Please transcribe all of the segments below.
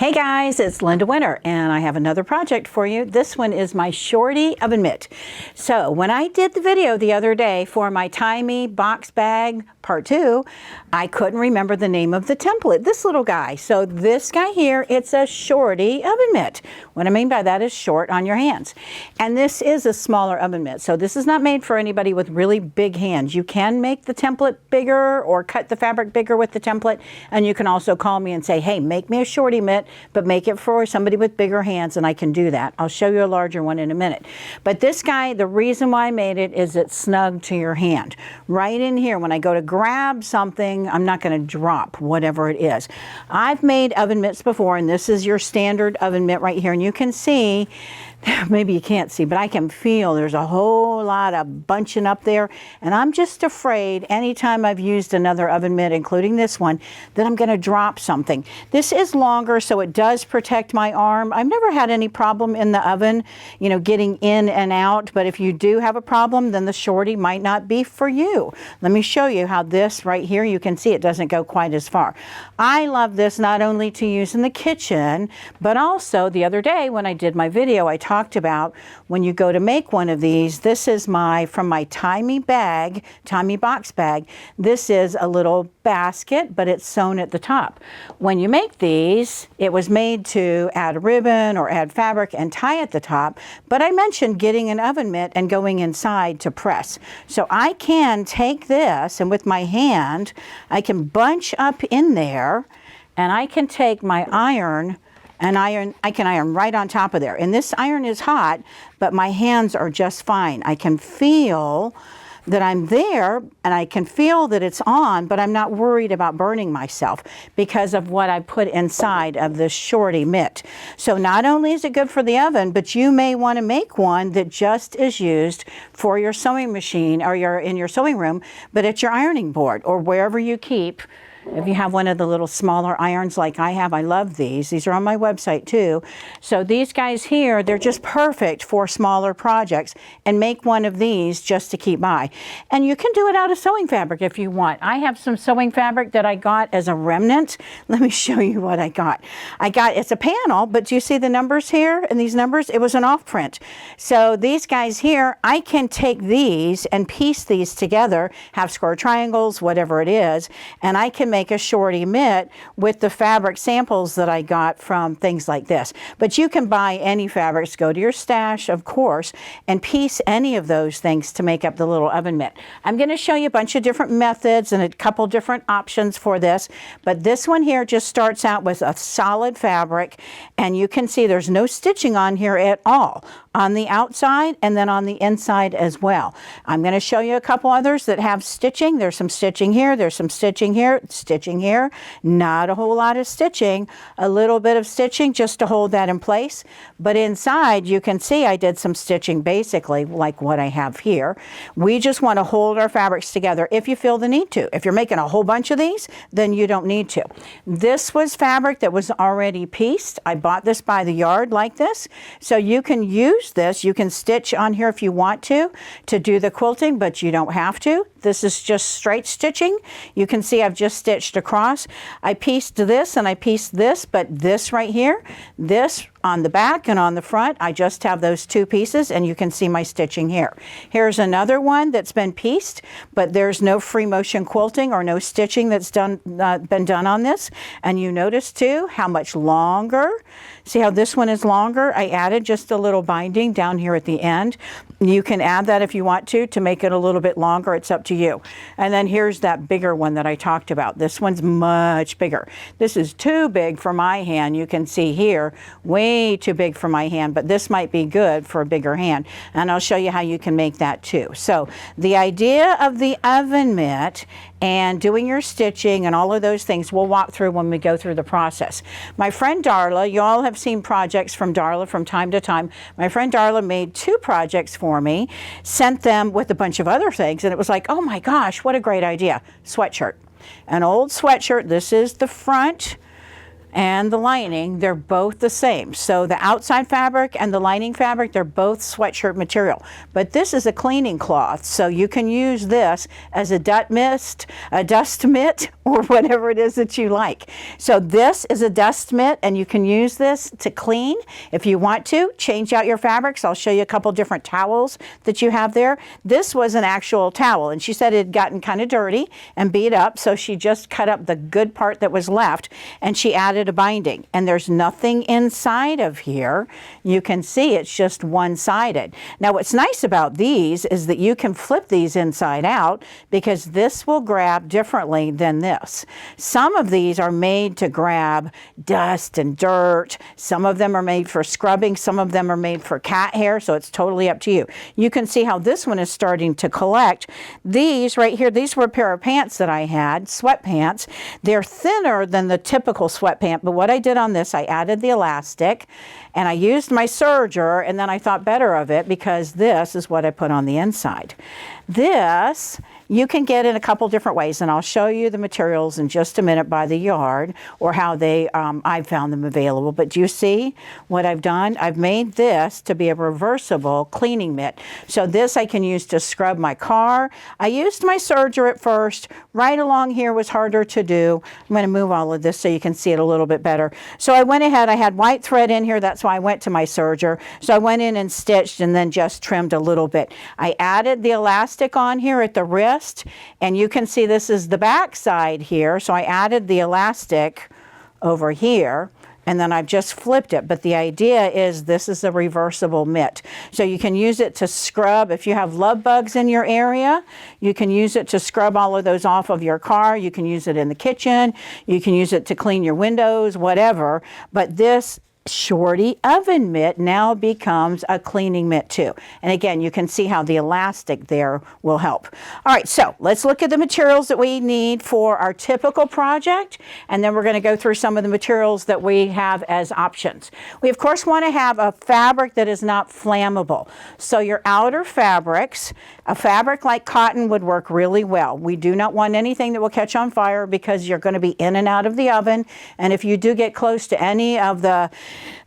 Hey guys, it's Linda Winter, and I have another project for you. This one is my Shorty oven mitt. So when I did the video the other day for my Tie Me box bag part 2, I couldn't remember the name of the template, this little guy. So this guy here, it's a Shorty oven mitt. What I mean by that is short on your hands. And this is a smaller oven mitt. So this is not made for anybody with really big hands. You can make the template bigger or cut the fabric bigger with the template. And you can also call me and say, hey, make me a Shorty mitt, but make it for somebody with bigger hands, and I can do that. I'll show you a larger one in a minute. But this guy, the reason why I made it is it's snug to your hand. Right in here, when I go to grab something, I'm not going to drop whatever it is. I've made oven mitts before, and this is your standard oven mitt right here, and you can see, maybe you can't see, but I can feel there's a whole lot of bunching up there, and I'm just afraid anytime I've used another oven mitt, including this one, that I'm going to drop something. This is longer, so it does protect my arm. I've never had any problem in the oven, you know, getting in and out, but if you do have a problem, then the Shorty might not be for you. Let me show you how this right here, you can see it doesn't go quite as far. I love this not only to use in the kitchen, but also the other day when I did my video, I talked about when you go to make one of these. This is from my Tie Me bag, Tie Me box bag. This is a little basket, but it's sewn at the top. When you make these, it was made to add a ribbon or add fabric and tie at the top, but I mentioned getting an oven mitt and going inside to press. So I can take this, and with my hand, I can bunch up in there, and I can take my iron and I can iron right on top of there. And this iron is hot, but my hands are just fine. I can feel that I'm there, and I can feel that it's on, but I'm not worried about burning myself because of what I put inside of this Shorty mitt. So not only is it good for the oven, but you may want to make one that just is used for your sewing machine or in your sewing room, but at your ironing board or wherever you keep. If you have one of the little smaller irons like I have, I love these. These are on my website too. So these guys here, they're just perfect for smaller projects, and make one of these just to keep by. And you can do it out of sewing fabric if you want. I have some sewing fabric that I got as a remnant. Let me show you what I got. It's a panel, but do you see the numbers here and these numbers? It was an off print. So these guys here, I can take these and piece these together, have square triangles, whatever it is, and I can make a Shorty mitt with the fabric samples that I got from things like this. But you can buy any fabrics, go to your stash, of course, and piece any of those things to make up the little oven mitt. I'm going to show you a bunch of different methods and a couple different options for this, but this one here just starts out with a solid fabric, and you can see there's no stitching on here at all, on the outside and then on the inside as well. I'm going to show you a couple others that have stitching. There's some stitching here, there's some stitching here, stitching here, not a whole lot of stitching, a little bit of stitching just to hold that in place. But inside you can see I did some stitching basically like what I have here. We just want to hold our fabrics together if you feel the need to. If you're making a whole bunch of these, then you don't need to. This was fabric that was already pieced. I bought this by the yard like this. So you can use this. You can stitch on here if you want to do the quilting, but you don't have to. This is just straight stitching. You can see I've just stitched across. I pieced this and I pieced this, but this right here, this on the back and on the front, I just have those two pieces, and you can see my stitching here. Here's another one that's been pieced, but there's no free motion quilting or no stitching that's been done on this. And you notice too how much longer. See how this one is longer? I added just a little binding down here at the end. You can add that if you want to make it a little bit longer. It's up to you. And then here's that bigger one that I talked about. This one's much bigger. This is too big for my hand. You can see here, way too big for my hand, but this might be good for a bigger hand. And I'll show you how you can make that too. So the idea of the oven mitt and doing your stitching and all of those things we'll walk through when we go through the process. My friend Darla, you all have seen projects from Darla from time to time. My friend Darla made 2 projects for me, sent them with a bunch of other things, and it was like, oh my gosh, what a great idea. Sweatshirt. An old sweatshirt. This is the front. and the lining, they're both the same. So the outside fabric and the lining fabric, they're both sweatshirt material. But this is a cleaning cloth, so you can use this as a dust mitt, or whatever it is that you like. So this is a dust mitt, and you can use this to clean. If you want to, change out your fabrics. I'll show you a couple different towels that you have there. This was an actual towel, and she said it had gotten kind of dirty and beat up, so she just cut up the good part that was left, and she added a binding, and there's nothing inside of here. You can see it's just one-sided. Now what's nice about these is that you can flip these inside out, because this will grab differently than this. Some of these are made to grab dust and dirt. Some of them are made for scrubbing. Some of them are made for cat hair, so it's totally up to you. You can see how this one is starting to collect. These right here, these were a pair of pants that I had, sweatpants. They're thinner than the typical sweatpants. But what I did on this, I added the elastic, and I used my serger, and then I thought better of it, because this is what I put on the inside. This you can get in a couple different ways, and I'll show you the materials in just a minute by the yard, or how I've found them available. But do you see what I've done? I've made this to be a reversible cleaning mitt. So this I can use to scrub my car. I used my serger at first. Right along here was harder to do. I'm going to move all of this so you can see it a little bit better. So I went ahead, I had white thread in here, that's why I went to my serger. So I went in and stitched and then just trimmed a little bit. I added the elastic on here at the wrist, and you can see this is the back side here. So I added the elastic over here, and then I've just flipped it. But the idea is this is a reversible mitt. So you can use it to scrub. If you have love bugs in your area, you can use it to scrub all of those off of your car. You can use it in the kitchen. You can use it to clean your windows, whatever. But this Shorty oven mitt now becomes a cleaning mitt too. And again, you can see how the elastic there will help. All right, so let's look at the materials that we need for our typical project, and then we're going to go through some of the materials that we have as options. We of course want to have a fabric that is not flammable. So your outer fabrics, a fabric like cotton would work really well. We do not want anything that will catch on fire, because you're going to be in and out of the oven, and if you do get close to any of the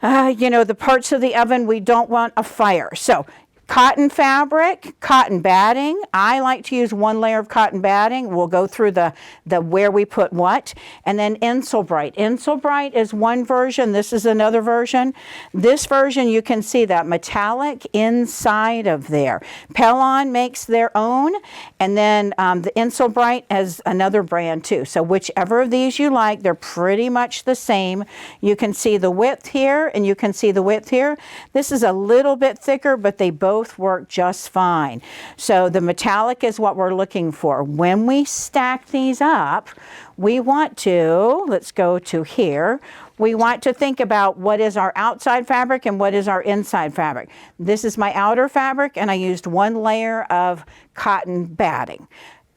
the parts of the oven, we don't want a fire. So cotton fabric, cotton batting. I like to use one layer of cotton batting. We'll go through the where we put what. And then Insulbrite. Insulbrite is one version. This is another version. This version, you can see that metallic inside of there. Pellon makes their own. And then the Insulbrite has another brand too. So whichever of these you like, they're pretty much the same. You can see the width here, and you can see the width here. This is a little bit thicker, but they both work just fine. So the metallic is what we're looking for. When we stack these up, we want to, let's go to here, we want to think about what is our outside fabric and what is our inside fabric. This is my outer fabric, and I used one layer of cotton batting.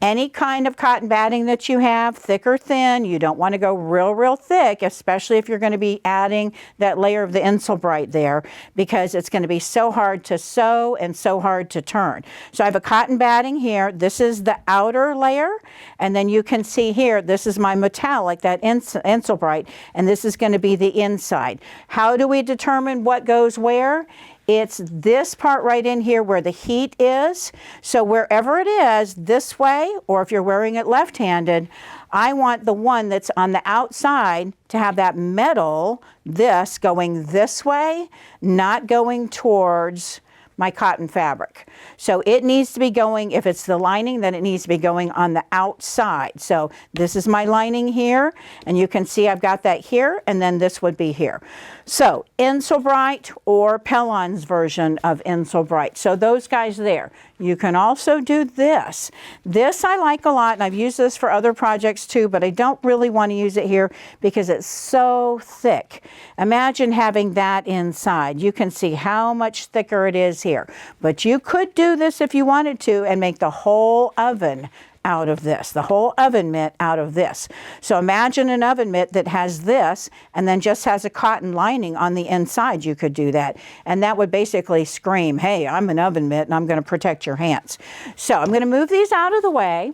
Any kind of cotton batting that you have, thick or thin, you don't want to go real thick, especially if you're going to be adding that layer of the Insulbrite there, because it's going to be so hard to sew and so hard to turn. So I have a cotton batting here. This is the outer layer, and then you can see here, this is my metallic, that Insulbrite, and this is going to be the inside. How do we determine what goes where? It's this part right in here where the heat is. So wherever it is, this way, or if you're wearing it left-handed, I want the one that's on the outside to have that metal, this, going this way, not going towards my cotton fabric. So it needs to be going, if it's the lining, then it needs to be going on the outside. So this is my lining here, and you can see I've got that here, and then this would be here. So Insulbrite or Pellon's version of Insulbrite. So those guys there. You can also do this. This I like a lot, and I've used this for other projects too, but I don't really want to use it here because it's so thick. Imagine having that inside. You can see how much thicker it is here. But you could do this if you wanted to and make the whole oven out of this, the whole oven mitt out of this. So imagine an oven mitt that has this and then just has a cotton lining on the inside. You could do that. And that would basically scream, hey, I'm an oven mitt and I'm going to protect your hands. So I'm going to move these out of the way.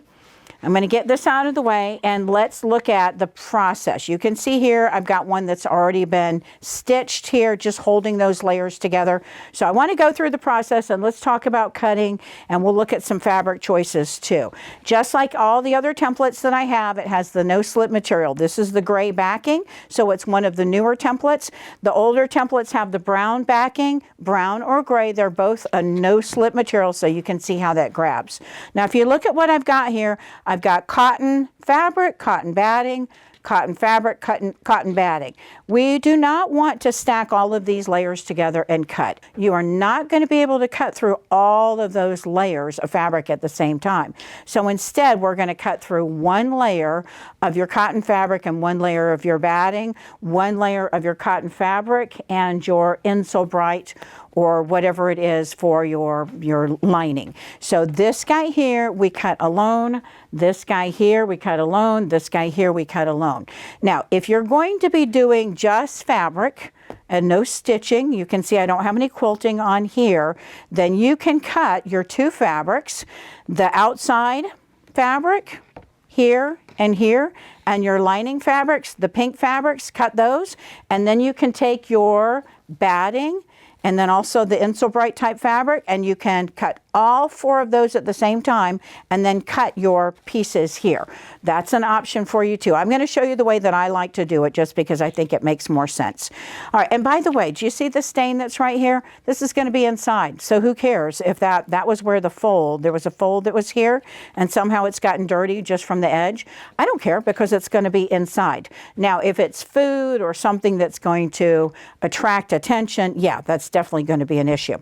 I'm going to get this out of the way and let's look at the process. You can see here I've got one that's already been stitched here, just holding those layers together. So I want to go through the process and let's talk about cutting, and we'll look at some fabric choices too. Just like all the other templates that I have, it has the no slip material. This is the gray backing, so it's one of the newer templates. The older templates have the brown backing, brown or gray. They're both a no slip material, so you can see how that grabs. Now if you look at what I've got here, I've got cotton fabric, cotton batting, cotton fabric, cotton batting. We do not want to stack all of these layers together and cut. You are not going to be able to cut through all of those layers of fabric at the same time. So instead, we're going to cut through one layer of your cotton fabric and one layer of your batting, one layer of your cotton fabric and your Insole Bright or whatever it is for your lining. So this guy here, we cut alone. This guy here, we cut alone. This guy here, we cut alone. Now, if you're going to be doing just fabric and no stitching, you can see I don't have any quilting on here, then you can cut your two fabrics, the outside fabric here and here, and your lining fabrics, the pink fabrics, cut those, and then you can take your batting and then also the Insole Bright type fabric, and you can cut all four of those at the same time and then cut your pieces here. That's an option for you too. I'm going to show you the way that I like to do it just because I think it makes more sense. All right, and by the way, do you see the stain that's right here? This is going to be inside, so who cares if that was where the fold, there was a fold that was here and somehow it's gotten dirty just from the edge. I don't care because it's going to be inside. Now, if it's food or something that's going to attract attention, yeah, that's definitely going to be an issue.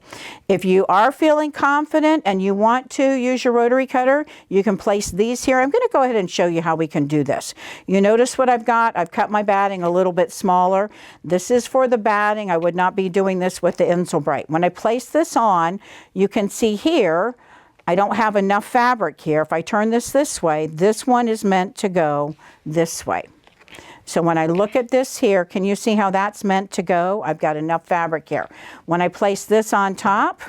If you are feeling confident and you want to use your rotary cutter, you can place these here. I'm going to go ahead and show you how we can do this. You notice what I've got? I've cut my batting a little bit smaller. This is for the batting. I would not be doing this with the Insole Bright. When I place this on, you can see here, I don't have enough fabric here. If I turn this way, this one is meant to go this way. So when I look at this here, can you see how that's meant to go? I've got enough fabric here. When I place this on top,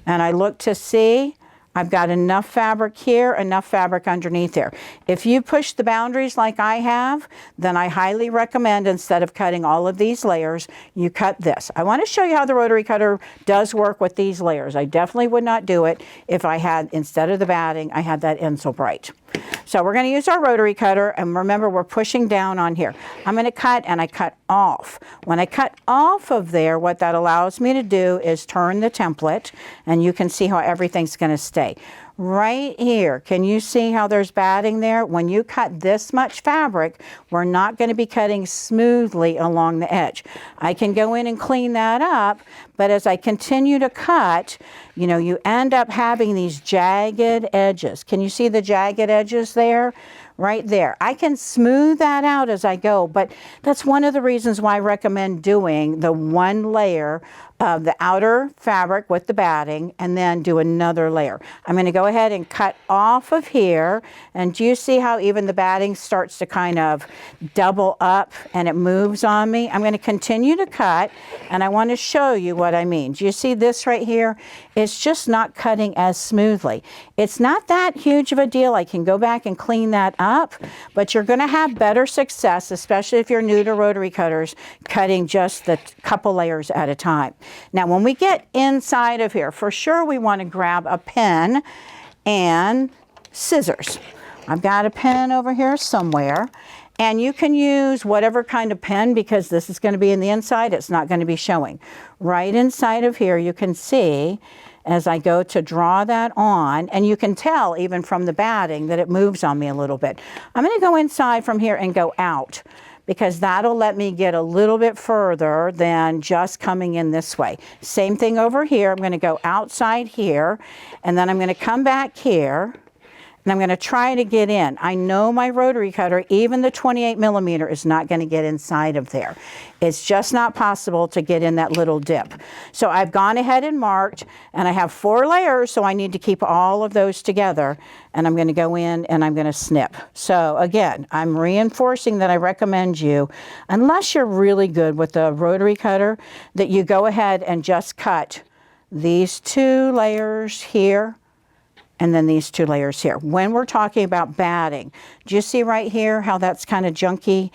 and I look to see, I've got enough fabric here, enough fabric underneath there. If you push the boundaries like I have, then I highly recommend instead of cutting all of these layers, you cut this. I want to show you how the rotary cutter does work with these layers. I definitely would not do it if I had, instead of the batting, I had that Insole Bright. So we're going to use our rotary cutter, and remember we're pushing down on here. I'm going to cut, and I cut off. When I cut off of there, what that allows me to do is turn the template, and you can see how everything's going to stay. Right here, can you see how there's batting there? When you cut this much fabric, we're not going to be cutting smoothly along the edge. I can go in and clean that up, but as I continue to cut, you know, you end up having these jagged edges. Can you see the jagged edges there? Right there. I can smooth that out as I go, but that's one of the reasons why I recommend doing the one layer of the outer fabric with the batting and then do another layer. I'm going to go ahead and cut off of here, and do you see how even the batting starts to kind of double up and it moves on me? I'm going to continue to cut, and I want to show you what I mean. Do you see this right here? It's just not cutting as smoothly. It's not that huge of a deal. I can go back and clean that up, but you're going to have better success, especially if you're new to rotary cutters, cutting just the couple layers at a time. Now, when we get inside of here, for sure we want to grab a pen and scissors. I've got a pen over here somewhere, and you can use whatever kind of pen because this is going to be in the inside. It's not going to be showing. Right inside of here, you can see as I go to draw that on, and you can tell even from the batting that it moves on me a little bit. I'm going to go inside from here and go out, because that'll let me get a little bit further than just coming in this way. Same thing over here. I'm going to go outside here, and then I'm going to come back here, and I'm going to try to get in. I know my rotary cutter, even the 28mm, is not going to get inside of there. It's just not possible to get in that little dip. So I've gone ahead and marked, and I have 4 layers, so I need to keep all of those together, and I'm going to go in and I'm going to snip. So again, I'm reinforcing that I recommend you, unless you're really good with the rotary cutter, that you go ahead and just cut these 2 layers here and then these 2 layers here. When we're talking about batting, do you see right here how that's kind of junky?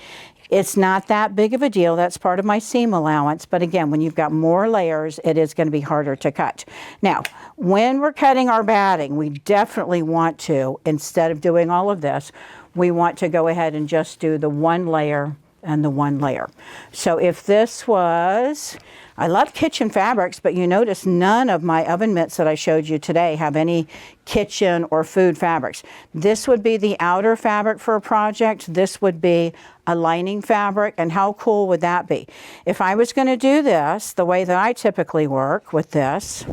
It's not that big of a deal. That's part of my seam allowance. But again, when you've got more layers, it is going to be harder to cut. Now, when we're cutting our batting, we definitely want to, instead of doing all of this, we want to go ahead and just do the 1 layer and the 1 layer. So if this was, I love kitchen fabrics, but you notice none of my oven mitts that I showed you today have any kitchen or food fabrics. This would be the outer fabric for a project. This would be a lining fabric, and how cool would that be? If I was going to do this the way that I typically work with this,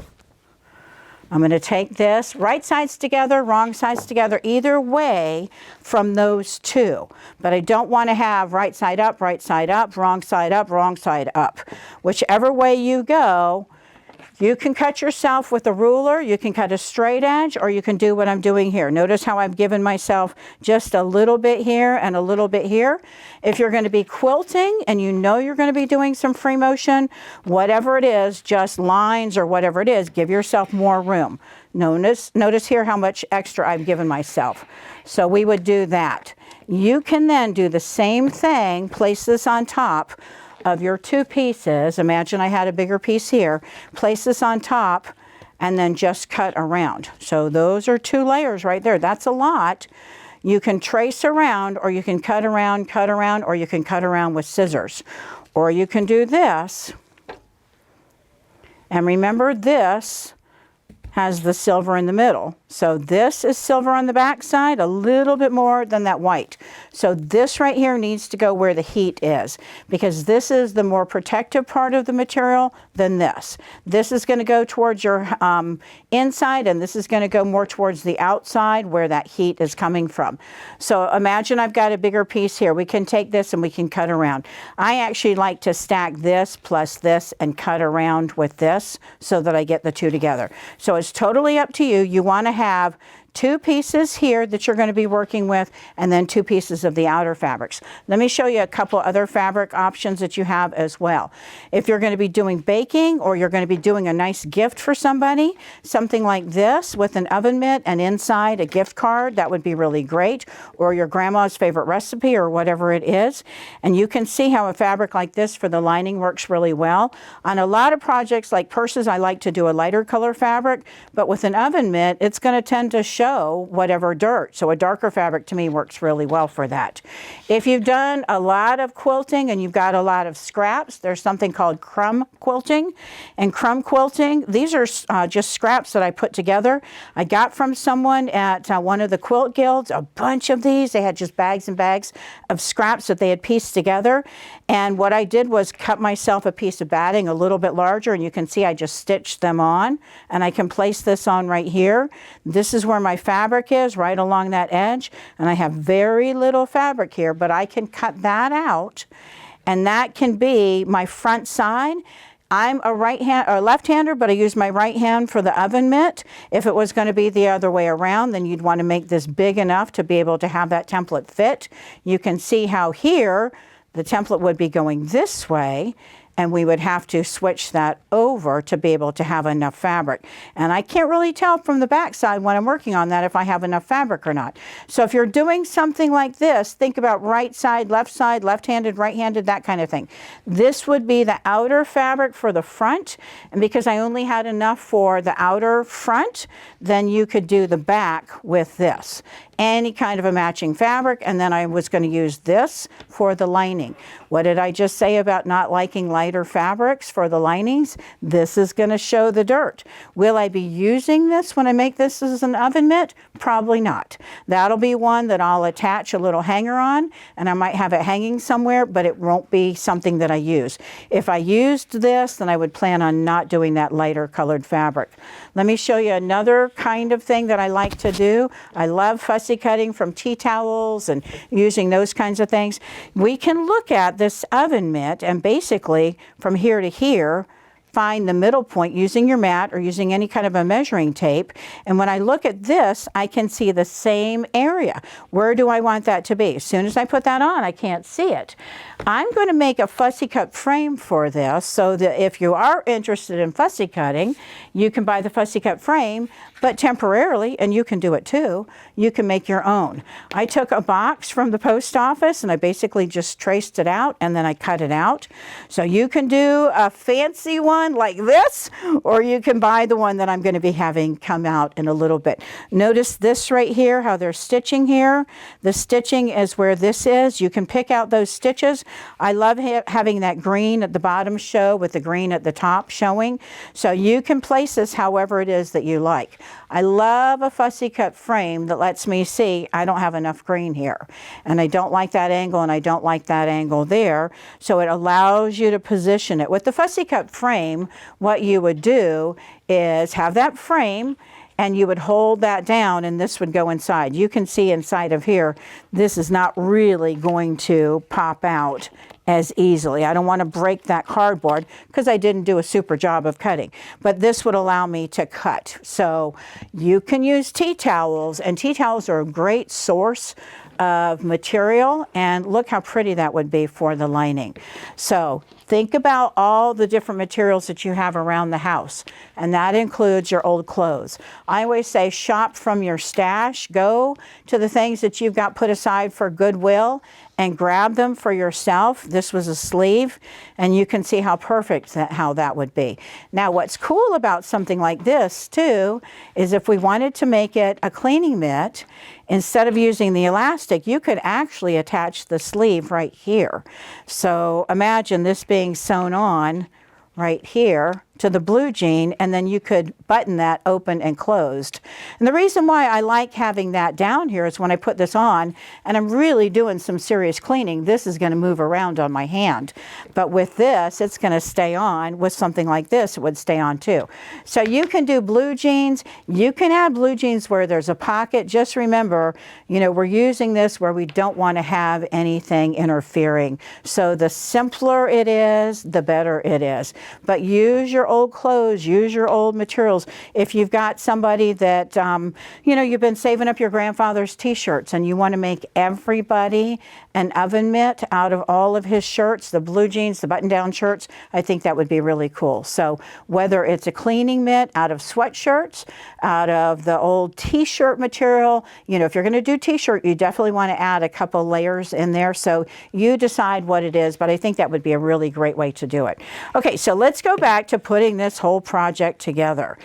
I'm going to take this, right sides together, wrong sides together, either way from those 2. But I don't want to have right side up, wrong side up. Whichever way you go, you can cut yourself with a ruler, you can cut a straight edge, or you can do what I'm doing here. Notice how I've given myself just a little bit here and a little bit here. If you're going to be quilting and you know you're going to be doing some free motion, whatever it is, just lines or whatever it is, give yourself more room. Notice here how much extra I've given myself. So we would do that. You can then do the same thing, place this on top of your 2 pieces. Imagine I had a bigger piece here. Place this on top and then just cut around. So those are 2 layers right there. That's a lot. You can trace around, or you can cut around, or you can cut around with scissors. Or you can do this. And remember, this has the silver in the middle. So this is silver on the back side, a little bit more than that white. So this right here needs to go where the heat is, because this is the more protective part of the material than this. This is going to go towards your inside, and this is going to go more towards the outside where that heat is coming from. So imagine I've got a bigger piece here. We can take this and we can cut around. I actually like to stack this plus this and cut around with this so that I get the 2 together. So it's totally up to you. You want to have 2 pieces here that you're going to be working with, and then 2 pieces of the outer fabrics. Let me show you a couple other fabric options that you have as well. If you're going to be doing baking, or you're going to be doing a nice gift for somebody, something like this with an oven mitt and inside a gift card, that would be really great, or your grandma's favorite recipe or whatever it is. And you can see how a fabric like this for the lining works really well. On a lot of projects like purses, I like to do a lighter color fabric, but with an oven mitt, it's going to tend to show whatever dirt. So a darker fabric to me works really well for that. If you've done a lot of quilting and you've got a lot of scraps, there's something called crumb quilting. And crumb quilting, these are just scraps that I put together. I got from someone at one of the quilt guilds, a bunch of these. They had just bags and bags of scraps that they had pieced together. And what I did was cut myself a piece of batting a little bit larger, and you can see I just stitched them on, and I can place this on right here. This is where my fabric is, right along that edge, and I have very little fabric here, but I can cut that out, and that can be my front side. I'm a left-hander, but I use my right hand for the oven mitt. If it was going to be the other way around, then you'd want to make this big enough to be able to have that template fit. You can see how here the template would be going this way, and we would have to switch that over to be able to have enough fabric. And I can't really tell from the back side when I'm working on that if I have enough fabric or not. So if you're doing something like this, think about right side, left-handed, right-handed, that kind of thing. This would be the outer fabric for the front, and because I only had enough for the outer front, then you could do the back with this. Any kind of a matching fabric, and then I was going to use this for the lining. What did I just say about not liking lighter fabrics for the linings? This is going to show the dirt. Will I be using this when I make this as an oven mitt? Probably not. That'll be one that I'll attach a little hanger on, and I might have it hanging somewhere, but it won't be something that I use. If I used this, then I would plan on not doing that lighter colored fabric. Let me show you another kind of thing that I like to do. I love fussy cutting from tea towels and using those kinds of things. We can look at this oven mitt, and basically from here to here, find the middle point using your mat or using any kind of a measuring tape. And when I look at this, I can see the same area. Where do I want that to be? As soon as I put that on, I can't see it. I'm going to make a fussy cut frame for this so that if you are interested in fussy cutting, you can buy the fussy cut frame, but temporarily, and you can do it too, you can make your own. I took a box from the post office and I basically just traced it out and then I cut it out. So you can do a fancy one like this, or you can buy the one that I'm going to be having come out in a little bit. Notice this right here, how they're stitching here. The stitching is where this is. You can pick out those stitches. I love having that green at the bottom show with the green at the top showing. So you can place this however it is that you like. I love a fussy cut frame that lets me see I don't have enough green here. And I don't like that angle and I don't like that angle there. So it allows you to position it. With the fussy cut frame, what you would do is have that frame and you would hold that down and this would go inside. You can see inside of here, this is not really going to pop out as easily. I don't want to break that cardboard because I didn't do a super job of cutting, but this would allow me to cut. So you can use tea towels, and tea towels are a great source of material, and look how pretty that would be for the lining. So think about all the different materials that you have around the house, and that includes your old clothes. I always say shop from your stash. Go to the things that you've got put aside for Goodwill and grab them for yourself. This was a sleeve, and you can see how perfect how that would be. Now, what's cool about something like this too is if we wanted to make it a cleaning mitt, instead of using the elastic, you could actually attach the sleeve right here. So imagine this being sewn on right here to the blue jean, and then you could button that open and closed. And the reason why I like having that down here is when I put this on and I'm really doing some serious cleaning, this is going to move around on my hand. But with this, it's going to stay on. With something like this, it would stay on too. So you can do blue jeans. You can add blue jeans where there's a pocket. Just remember, you know, we're using this where we don't want to have anything interfering. So the simpler it is, the better it is. But use your old clothes, use your old materials. If you've got somebody that, you know, you've been saving up your grandfather's t-shirts and you want to make everybody an oven mitt out of all of his shirts, the blue jeans, the button-down shirts, I think that would be really cool. So whether it's a cleaning mitt out of sweatshirts, out of the old t-shirt material, you know, if you're going to do t-shirt, you definitely want to add a couple layers in there. So you decide what it is, but I think that would be a really great way to do it. Okay, so let's go back to putting this whole project together.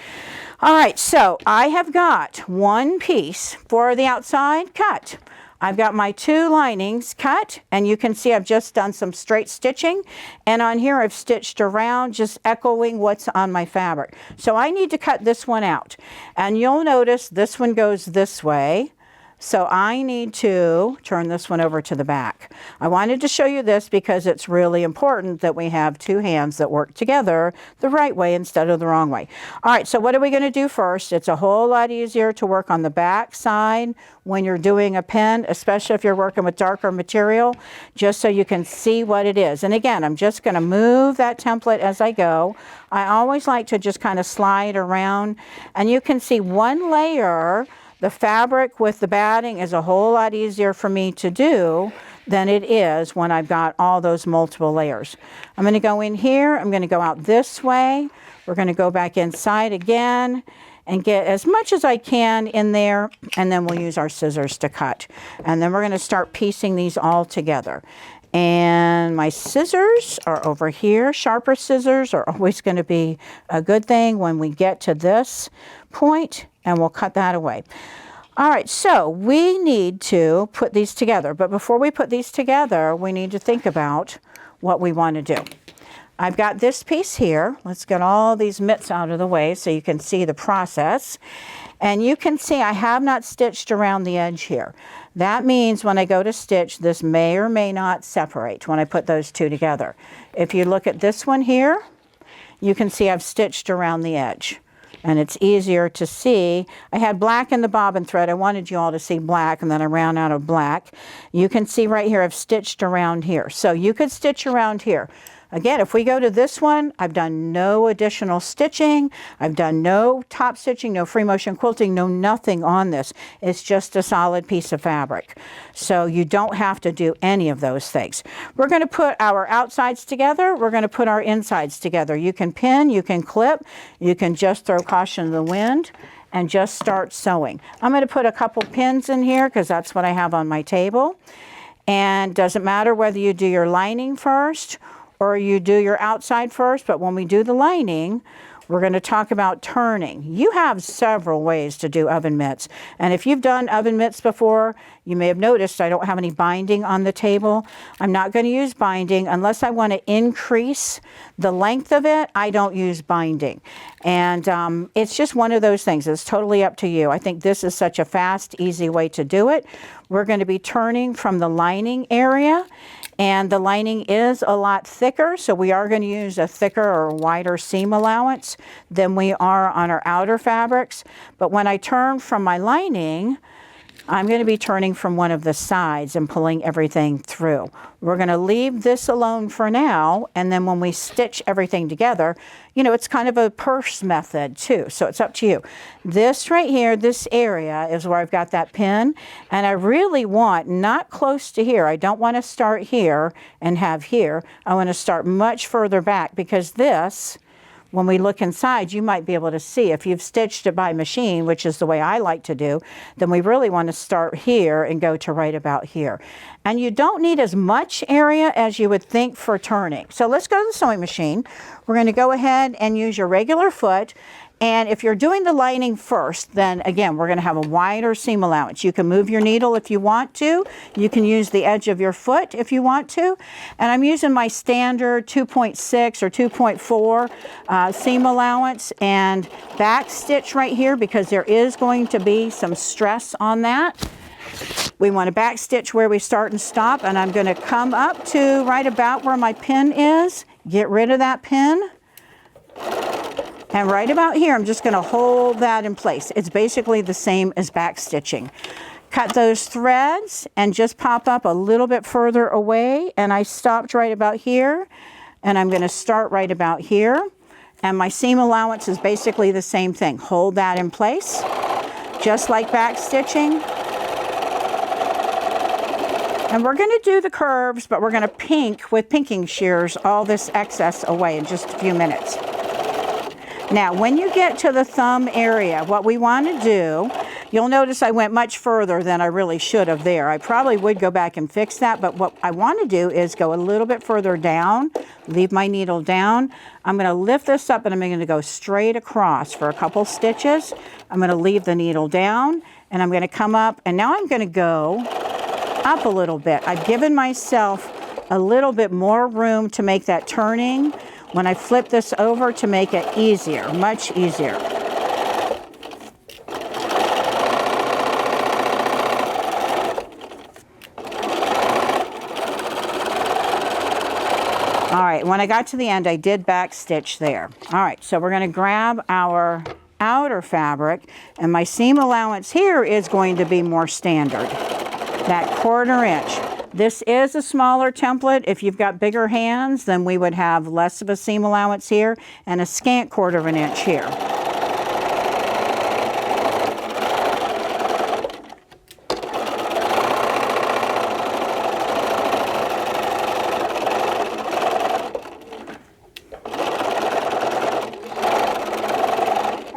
All right, so I have got one piece for the outside cut. I've got my two linings cut, and you can see I've just done some straight stitching, and on here I've stitched around, just echoing what's on my fabric. So I need to cut this one out, and you'll notice this one goes this way. So I need to turn this one over to the back. I wanted to show you this because it's really important that we have two hands that work together the right way instead of the wrong way. All right, so what are we going to do first? It's a whole lot easier to work on the back side when you're doing a pin, especially if you're working with darker material, just so you can see what it is. And again, I'm just going to move that template as I go. I always like to just kind of slide around, and you can see one layer. The fabric with the batting is a whole lot easier for me to do than it is when I've got all those multiple layers. I'm going to go in here. I'm going to go out this way. We're going to go back inside again and get as much as I can in there, and then we'll use our scissors to cut. And then we're going to start piecing these all together. And my scissors are over here. Sharper scissors are always going to be a good thing when we get to this point, and we'll cut that away. All right, so we need to put these together, but before we put these together, we need to think about what we want to do. I've got this piece here. Let's get all these mitts out of the way so you can see the process. And you can see I have not stitched around the edge here. That means when I go to stitch, this may or may not separate when I put those two together. If you look at this one here, you can see I've stitched around the edge. And it's easier to see. I had black in the bobbin thread. I wanted you all to see black, and then I ran out of black. You can see right here I've stitched around here. So you could stitch around here. Again, if we go to this one, I've done no additional stitching. I've done no top stitching, no free motion quilting, no nothing on this. It's just a solid piece of fabric. So you don't have to do any of those things. We're going to put our outsides together. We're going to put our insides together. You can pin, you can clip, you can just throw caution to the wind and just start sewing. I'm going to put a couple pins in here because that's what I have on my table. And doesn't matter whether you do your lining first or you do your outside first, but when we do the lining, we're going to talk about turning. You have several ways to do oven mitts. And if you've done oven mitts before, you may have noticed I don't have any binding on the table. I'm not going to use binding unless I want to increase the length of it. I don't use binding. And it's just one of those things. It's totally up to you. I think this is such a fast, easy way to do it. We're going to be turning from the lining area. And the lining is a lot thicker, so we are going to use a thicker or wider seam allowance than we are on our outer fabrics. But when I turn from my lining, I'm going to be turning from one of the sides and pulling everything through. We're going to leave this alone for now, and then when we stitch everything together, you know, it's kind of a purse method too, so it's up to you. This right here, this area is where I've got that pin, and I really want not close to here. I don't want to start here and have here. I want to start much further back because this, when we look inside, you might be able to see if you've stitched it by machine, which is the way I like to do, then we really want to start here and go to right about here. And you don't need as much area as you would think for turning. So let's go to the sewing machine. We're going to go ahead and use your regular foot. And if you're doing the lining first, then again, we're going to have a wider seam allowance. You can move your needle if you want to. You can use the edge of your foot if you want to. And I'm using my standard 2.6 or 2.4 seam allowance and back stitch right here because there is going to be some stress on that. We want to back stitch where we start and stop. And I'm going to come up to right about where my pin is, get rid of that pin. And right about here, I'm just going to hold that in place. It's basically the same as back stitching. Cut those threads and just pop up a little bit further away. And I stopped right about here. And I'm going to start right about here. And my seam allowance is basically the same thing. Hold that in place, just like back stitching. And we're going to do the curves, but we're going to pink with pinking shears all this excess away in just a few minutes. Now, when you get to the thumb area, what we want to do, you'll notice I went much further than I really should have there. I probably would go back and fix that, but what I want to do is go a little bit further down, leave my needle down. I'm going to lift this up and I'm going to go straight across for a couple stitches. I'm going to leave the needle down and I'm going to come up, and now I'm going to go up a little bit. I've given myself a little bit more room to make that turning when I flip this over to make it easier, much easier. All right, when I got to the end, I did back stitch there. All right, so we're going to grab our outer fabric, and my seam allowance here is going to be more standard, that 1/4 inch. This is a smaller template. If you've got bigger hands, then we would have less of a seam allowance here and a scant 1/4 inch here.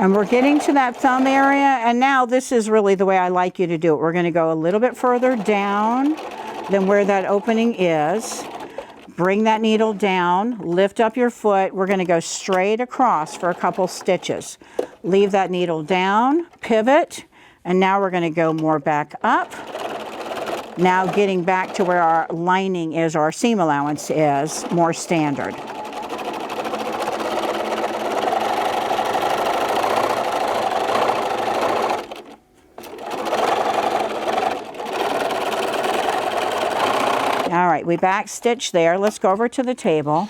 And we're getting to that thumb area, and now this is really the way I like you to do it. We're going to go a little bit further down than where that opening is. Bring that needle down, lift up your foot. We're going to go straight across for a couple stitches. Leave that needle down, pivot, and now we're going to go more back up. Now getting back to where our lining is, or our seam allowance is, more standard. All right, we back stitch there. Let's go over to the table.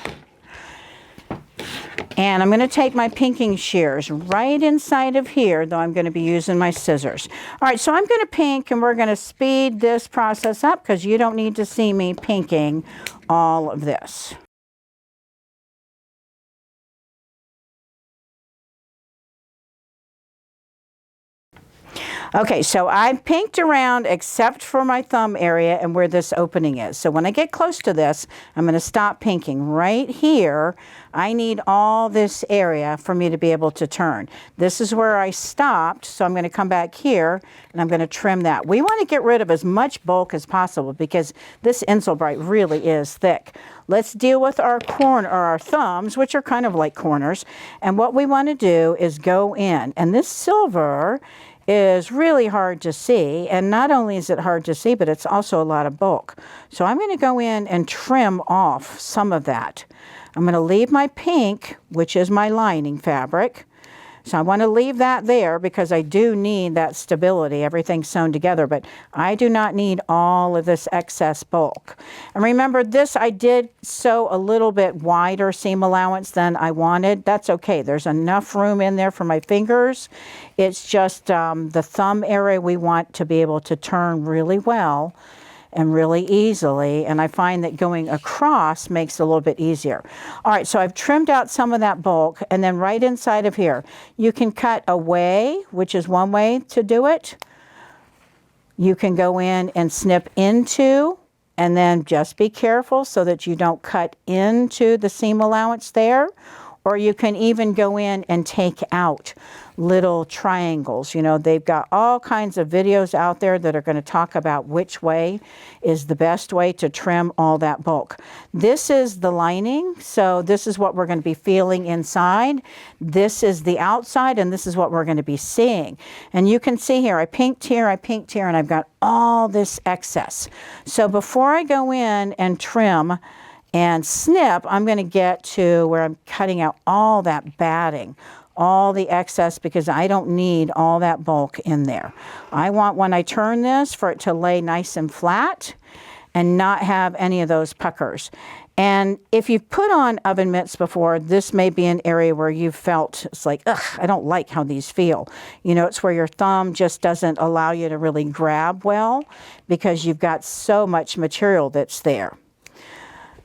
And I'm going to take my pinking shears right inside of here, though I'm going to be using my scissors. All right, so I'm going to pink, and we're going to speed this process up because you don't need to see me pinking all of this. Okay, so I've pinked around except for my thumb area and where this opening is. So when I get close to this, I'm going to stop pinking. Right here, I need all this area for me to be able to turn. This is where I stopped, so I'm going to come back here and I'm going to trim that. We want to get rid of as much bulk as possible because this Insulbrite really is thick. Let's deal with our corner, or our thumbs, which are kind of like corners. And what we want to do is go in, and this silver is really hard to see, and not only is it hard to see, but it's also a lot of bulk. So I'm going to go in and trim off some of that. I'm going to leave my pink, which is my lining fabric. So I want to leave that there because I do need that stability, everything sewn together, but I do not need all of this excess bulk. And remember, this I did sew a little bit wider seam allowance than I wanted. That's okay. There's enough room in there for my fingers. It's just the thumb area we want to be able to turn really well and really easily, and I find that going across makes it a little bit easier. All right, so I've trimmed out some of that bulk, and then right inside of here, you can cut away, which is one way to do it. You can go in and snip into, and then just be careful so that you don't cut into the seam allowance there. Or you can even go in and take out little triangles. You know, they've got all kinds of videos out there that are going to talk about which way is the best way to trim all that bulk. This is the lining, so this is what we're going to be feeling inside. This is the outside, and this is what we're going to be seeing. And you can see here, I pinked here, and I've got all this excess. So before I go in and trim and snip, I'm going to get to where I'm cutting out all that batting, all the excess, because I don't need all that bulk in there. I want, when I turn this, for it to lay nice and flat and not have any of those puckers. And if you've put on oven mitts before, this may be an area where you've felt, it's like, ugh, I don't like how these feel. You know, it's where your thumb just doesn't allow you to really grab well because you've got so much material that's there.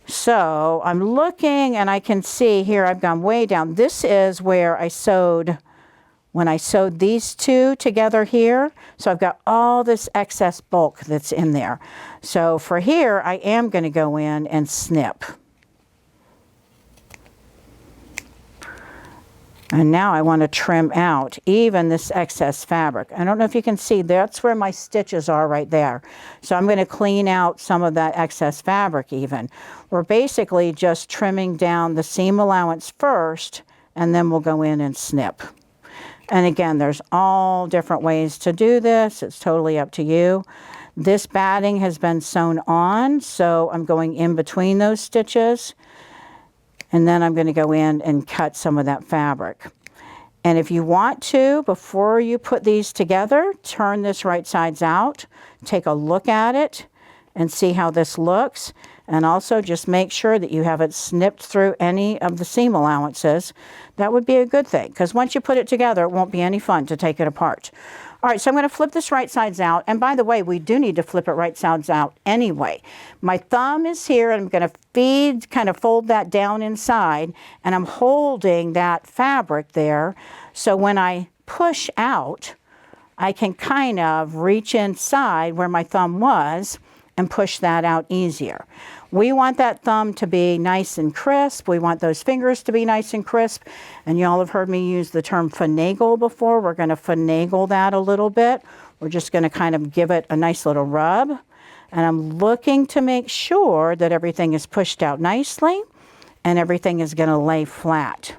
So I'm looking and I can see here I've gone way down. This is where I sewed, when I sewed these two together here. So I've got all this excess bulk that's in there. So for here, I am going to go in and snip. And now I want to trim out even this excess fabric. I don't know if you can see, that's where my stitches are right there. So I'm going to clean out some of that excess fabric even. We're basically just trimming down the seam allowance first, and then we'll go in and snip. And again, there's all different ways to do this. It's totally up to you. This batting has been sewn on, so I'm going in between those stitches. And then I'm going to go in and cut some of that fabric. And if you want to, before you put these together, turn this right sides out, take a look at it and see how this looks. And also just make sure that you haven't snipped through any of the seam allowances. That would be a good thing, because once you put it together, it won't be any fun to take it apart. All right, so I'm going to flip this right sides out. And by the way, we do need to flip it right sides out anyway. My thumb is here, and I'm going to kind of fold that down inside, and I'm holding that fabric there. So when I push out, I can kind of reach inside where my thumb was and push that out easier. We want that thumb to be nice and crisp. We want those fingers to be nice and crisp. And y'all have heard me use the term finagle before. We're going to finagle that a little bit. We're just going to kind of give it a nice little rub. And I'm looking to make sure that everything is pushed out nicely and everything is going to lay flat.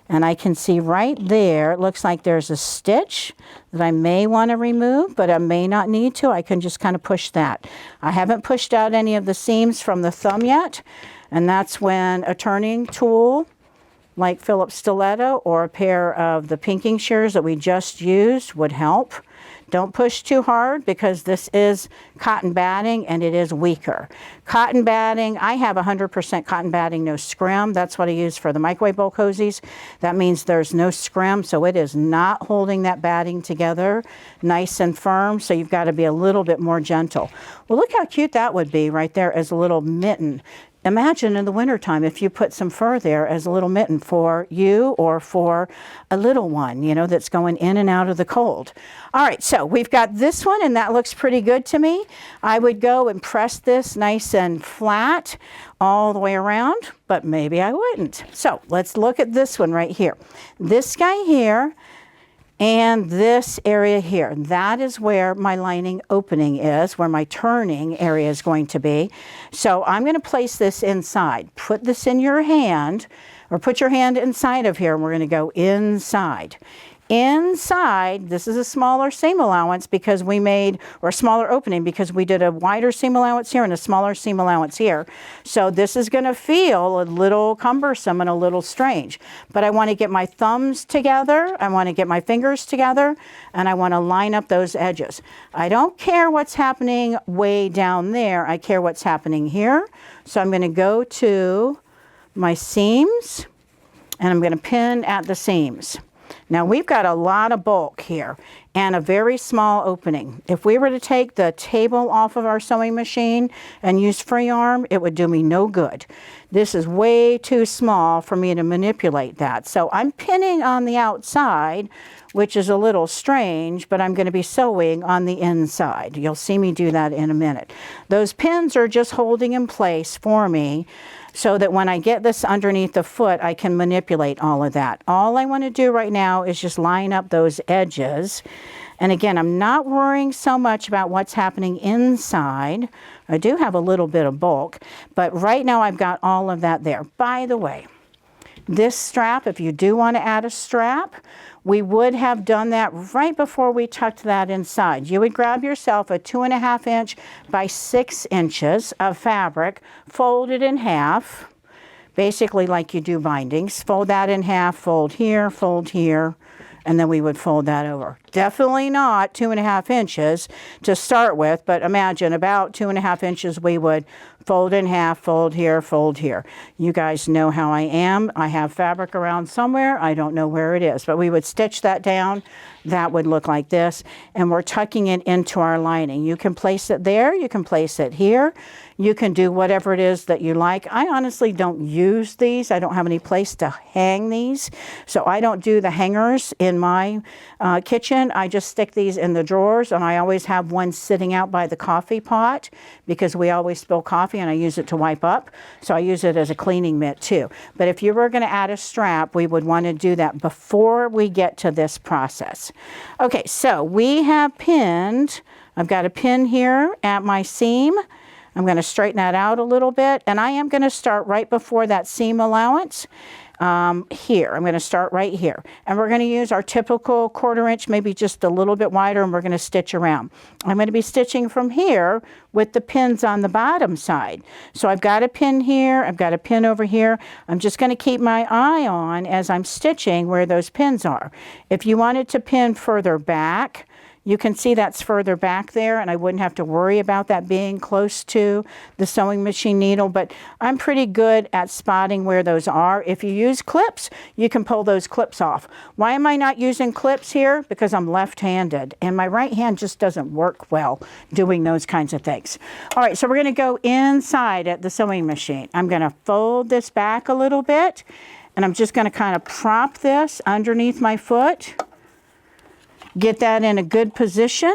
And I can see right there, it looks like there's a stitch that I may want to remove, but I may not need to. I can just kind of push that. I haven't pushed out any of the seams from the thumb yet, and that's when a turning tool like Phillips Stiletto or a pair of the pinking shears that we just used would help. Don't push too hard because this is cotton batting and it is weaker. Cotton batting, I have 100% cotton batting, no scrim. That's what I use for the microwave bowl cozies. That means there's no scrim, so it is not holding that batting together nice and firm, so you've got to be a little bit more gentle. Well, look how cute that would be right there as a little mitten. imagine in the wintertime if you put some fur there as a little mitten for you or for a little one, you know, that's going in and out of the cold. All right, so we've got this one, and that looks pretty good to me. I would go and press this nice and flat all the way around, but maybe I wouldn't. So let's look at this one right here. This guy here and this area here, that is where my lining opening is, where my turning area is going to be. So I'm going to place this inside. Put this in your hand, or put your hand inside of here, and we're going to go inside. Inside, this is a smaller seam allowance because we made, or a smaller opening because we did a wider seam allowance here and a smaller seam allowance here. So this is going to feel a little cumbersome and a little strange. But I want to get my thumbs together, I want to get my fingers together, and I want to line up those edges. I don't care what's happening way down there, I care what's happening here. So I'm going to go to my seams, and I'm going to pin at the seams. Now we've got a lot of bulk here and a very small opening. If we were to take the table off of our sewing machine and use free arm, it would do me no good. This is way too small for me to manipulate that. So I'm pinning on the outside, which is a little strange, but I'm going to be sewing on the inside. You'll see me do that in a minute. Those pins are just holding in place for me so that when I get this underneath the foot, I can manipulate all of that. All I want to do right now is just line up those edges. And again, I'm not worrying so much about what's happening inside. I do have a little bit of bulk, but right now I've got all of that there. By the way, this strap, if you do want to add a strap, we would have done that right before we tucked that inside. You would grab yourself a 2.5 inch by 6 inches of fabric, fold it in half, basically like you do bindings. Fold that in half, fold here, and then we would fold that over. Definitely not 2.5 inches to start with, but imagine about 2.5 inches we would fold in half, fold here, fold here. You guys know how I am. I have fabric around somewhere. I don't know where it is, but we would stitch that down. That would look like this, and we're tucking it into our lining. You can place it there, you can place it here. You can do whatever it is that you like. I honestly don't use these. I don't have any place to hang these, so I don't do the hangers in my kitchen. I just stick these in the drawers, and I always have one sitting out by the coffee pot because we always spill coffee and I use it to wipe up. So I use it as a cleaning mitt too. But if you were going to add a strap, we would want to do that before we get to this process. Okay, so we have pinned. I've got a pin here at my seam. I'm going to straighten that out a little bit, and I am going to start right before that seam allowance. Here, I'm going to start right here, and we're going to use our typical 1/4 inch, maybe just a little bit wider, and we're going to stitch around. I'm going to be stitching from here with the pins on the bottom side. So I've got a pin here, I've got a pin over here. I'm just going to keep my eye on as I'm stitching where those pins are. If you wanted to pin further back, you can see that's further back there, and I wouldn't have to worry about that being close to the sewing machine needle, but I'm pretty good at spotting where those are. If you use clips, you can pull those clips off. Why am I not using clips here? Because I'm left-handed, and my right hand just doesn't work well doing those kinds of things. All right, so we're going to go inside at the sewing machine. I'm going to fold this back a little bit, and I'm just going to kind of prop this underneath my foot. Get that in a good position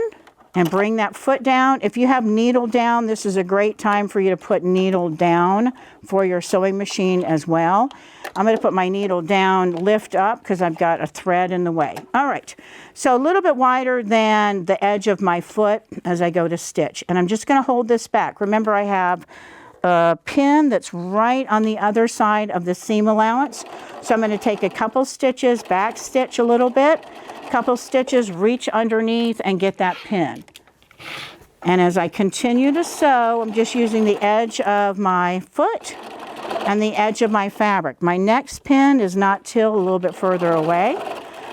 and bring that foot down. If you have needle down, this is a great time for you to put needle down for your sewing machine as well. I'm going to put my needle down, lift up, because I've got a thread in the way. All right, so a little bit wider than the edge of my foot as I go to stitch. And I'm just going to hold this back. Remember, I have a pin that's right on the other side of the seam allowance. So I'm going to take a couple stitches, back stitch a little bit, couple stitches, reach underneath and get that pin. And as I continue to sew, I'm just using the edge of my foot and the edge of my fabric. My next pin is not till a little bit further away,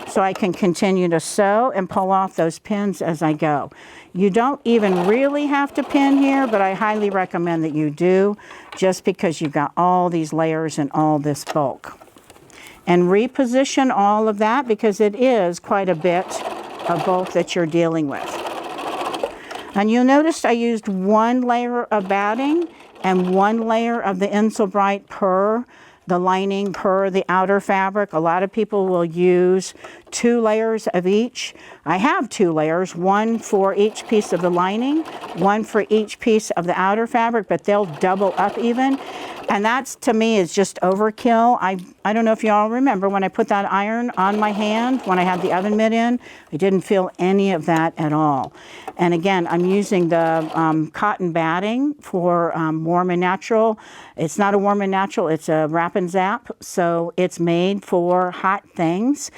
so I can continue to sew and pull off those pins as I go. You don't even really have to pin here, but I highly recommend that you do, just because you've got all these layers and all this bulk. And reposition all of that, because it is quite a bit of bulk that you're dealing with. And you'll notice I used one layer of batting, and 1 layer of the Insulbright per the lining per the outer fabric. A lot of people will use 2 layers of each. I have 2 layers, 1 for each piece of the lining, 1 for each piece of the outer fabric, but they'll double up even. And that's, to me, is just overkill. I don't know if y'all remember when I put that iron on my hand, when I had the oven mitt in, I didn't feel any of that at all. And again, I'm using the cotton batting for Warm and Natural. It's not a Warm and Natural, it's a Wrap and Zap. So it's made for hot things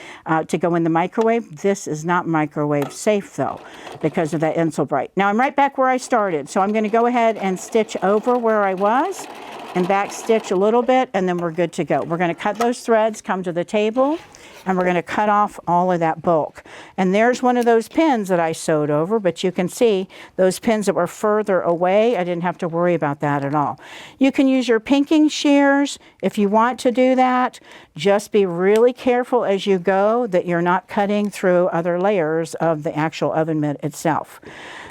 to go in the microwave. This is not microwave safe though, because of that Insulbright. Now I'm right back where I started. So I'm gonna go ahead and stitch over where I was and back stitch a little bit, and then we're good to go. We're going to cut those threads, come to the table, and we're going to cut off all of that bulk. And there's one of those pins that I sewed over, but you can see those pins that were further away, I didn't have to worry about that at all. You can use your pinking shears if you want to do that. Just be really careful as you go that you're not cutting through other layers of the actual oven mitt itself.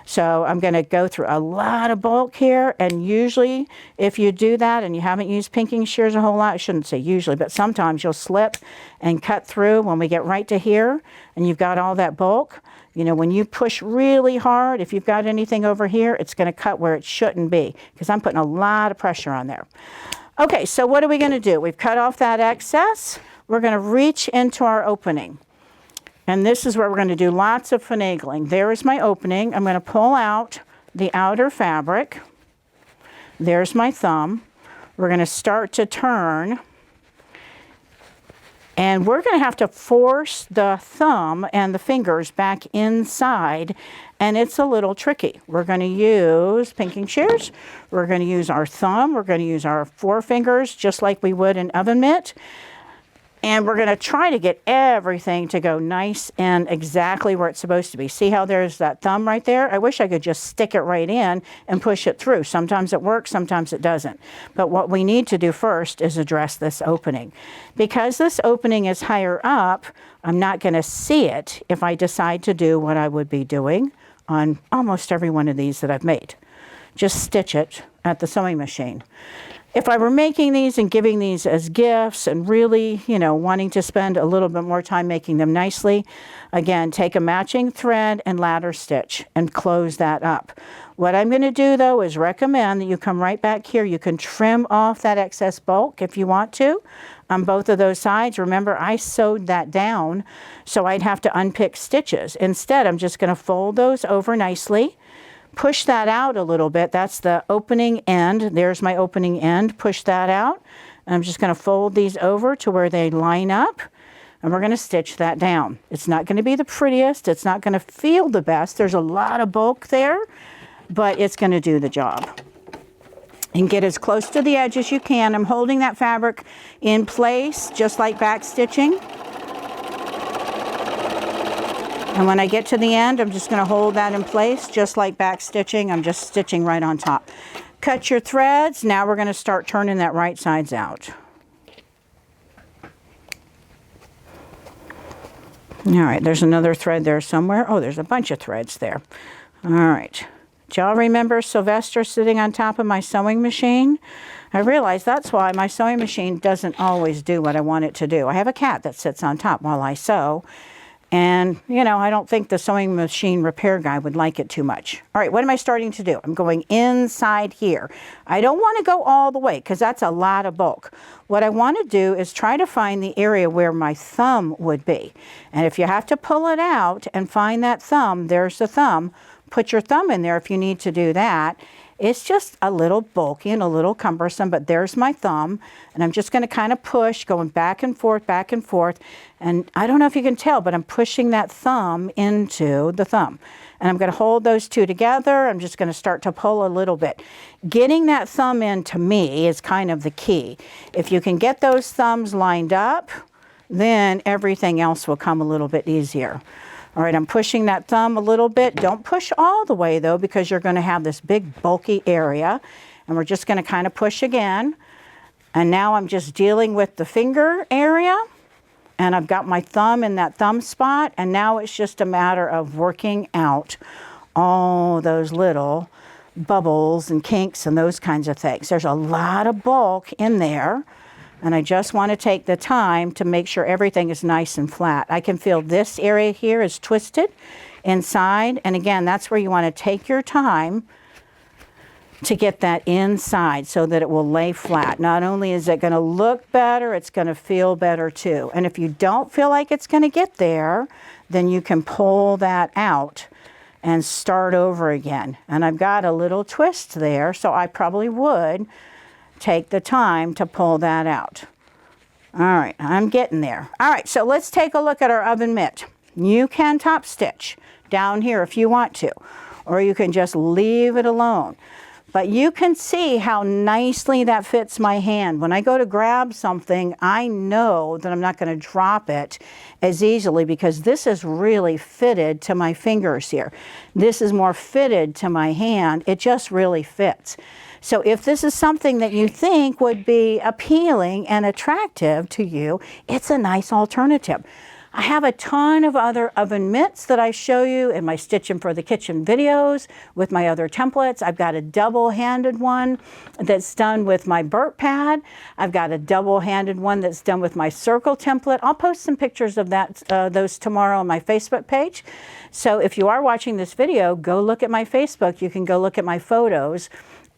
So I'm going to go through a lot of bulk here, and usually if you do that and you haven't used pinking shears a whole lot, I shouldn't say usually, but sometimes you'll slip and cut through when we get right to here and you've got all that bulk. You know, when you push really hard, if you've got anything over here, it's going to cut where it shouldn't be, because I'm putting a lot of pressure on there. Okay, so what are we going to do? We've cut off that excess. We're going to reach into our opening. And this is where we're going to do lots of finagling. There is my opening. I'm going to pull out the outer fabric. There's my thumb. We're going to start to turn. And we're going to have to force the thumb and the fingers back inside. And it's a little tricky. We're going to use pinking shears. We're going to use our thumb. We're going to use our forefingers just like we would an oven mitt. And we're going to try to get everything to go nice and exactly where it's supposed to be. See how there's that thumb right there? I wish I could just stick it right in and push it through. Sometimes it works, sometimes it doesn't. But what we need to do first is address this opening. Because this opening is higher up, I'm not going to see it if I decide to do what I would be doing on almost every one of these that I've made. Just stitch it at the sewing machine. If I were making these and giving these as gifts and really, you know, wanting to spend a little bit more time making them nicely, again, take a matching thread and ladder stitch and close that up. What I'm going to do, though, is recommend that you come right back here. You can trim off that excess bulk if you want to on both of those sides. Remember, I sewed that down, so I'd have to unpick stitches. Instead, I'm just going to fold those over nicely. Push that out a little bit. That's the opening end. There's my opening end. Push that out. And I'm just going to fold these over to where they line up. And we're going to stitch that down. It's not going to be the prettiest. It's not going to feel the best. There's a lot of bulk there, but it's going to do the job. And get as close to the edge as you can. I'm holding that fabric in place, just like back stitching. And when I get to the end, I'm just going to hold that in place, just like back stitching. I'm just stitching right on top. Cut your threads. Now we're going to start turning that right sides out. All right, there's another thread there somewhere. Oh, there's a bunch of threads there. All right. Do y'all remember Sylvester sitting on top of my sewing machine? I realize that's why my sewing machine doesn't always do what I want it to do. I have a cat that sits on top while I sew. And, you know, I don't think the sewing machine repair guy would like it too much. All right, what am I starting to do? I'm going inside here. I don't want to go all the way because that's a lot of bulk. What I want to do is try to find the area where my thumb would be. And if you have to pull it out and find that thumb, there's the thumb. Put your thumb in there if you need to do that. It's just a little bulky and a little cumbersome, but there's my thumb. And I'm just going to kind of push, going back and forth, back and forth. And I don't know if you can tell, but I'm pushing that thumb into the thumb. And I'm going to hold those two together. I'm just going to start to pull a little bit. Getting that thumb in, to me, is kind of the key. If you can get those thumbs lined up, then everything else will come a little bit easier. All right, I'm pushing that thumb a little bit. Don't push all the way, though, because you're going to have this big, bulky area. And we're just going to kind of push again. And now I'm just dealing with the finger area. And I've got my thumb in that thumb spot. And now it's just a matter of working out all those little bubbles and kinks and those kinds of things. There's a lot of bulk in there, and I just want to take the time to make sure everything is nice and flat. I can feel this area here is twisted inside, and again, that's where you want to take your time to get that inside so that it will lay flat. Not only is it going to look better, it's going to feel better too. And if you don't feel like it's going to get there, then you can pull that out and start over again. And I've got a little twist there, so I probably would take the time to pull that out. All right, I'm getting there. All right, so let's take a look at our oven mitt. You can top stitch down here if you want to, or you can just leave it alone. But you can see how nicely that fits my hand. When I go to grab something, I know that I'm not going to drop it as easily because this is really fitted to my fingers here. This is more fitted to my hand. It just really fits. So if this is something that you think would be appealing and attractive to you, it's a nice alternative. I have a ton of other oven mitts that I show you in my Stitching for the Kitchen videos with my other templates. I've got a double-handed one that's done with my burp pad. I've got a double-handed one that's done with my circle template. I'll post some pictures of that, those tomorrow on my Facebook page. So if you are watching this video, go look at my Facebook. You can go look at my photos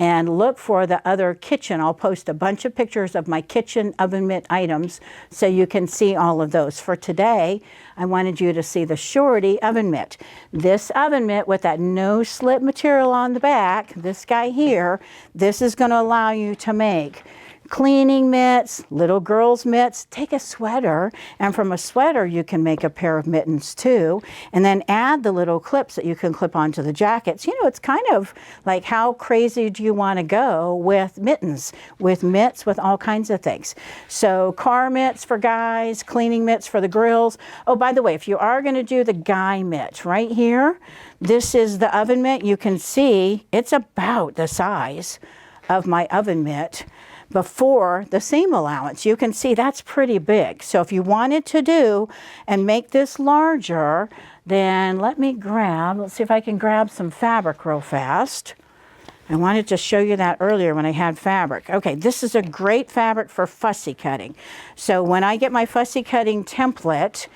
and look for the other kitchen. I'll post a bunch of pictures of my kitchen oven mitt items so you can see all of those. For today, I wanted you to see the Shorty oven mitt. This oven mitt with that no slip material on the back, this guy here, this is going to allow you to make cleaning mitts, little girls' mitts. Take a sweater, and from a sweater you can make a pair of mittens too, and then add the little clips that you can clip onto the jackets. You know, it's kind of like how crazy do you want to go with mittens, with mitts, with all kinds of things. So car mitts for guys, cleaning mitts for the grills. Oh, by the way, if you are going to do the guy mitt right here, this is the oven mitt. You can see it's about the size of my oven mitt before the seam allowance. You can see that's pretty big. So if you wanted to do and make this larger, then let's see if I can grab some fabric real fast. I wanted to show you that earlier when I had fabric. Okay, this is a great fabric for fussy cutting. So when I get my fussy cutting template,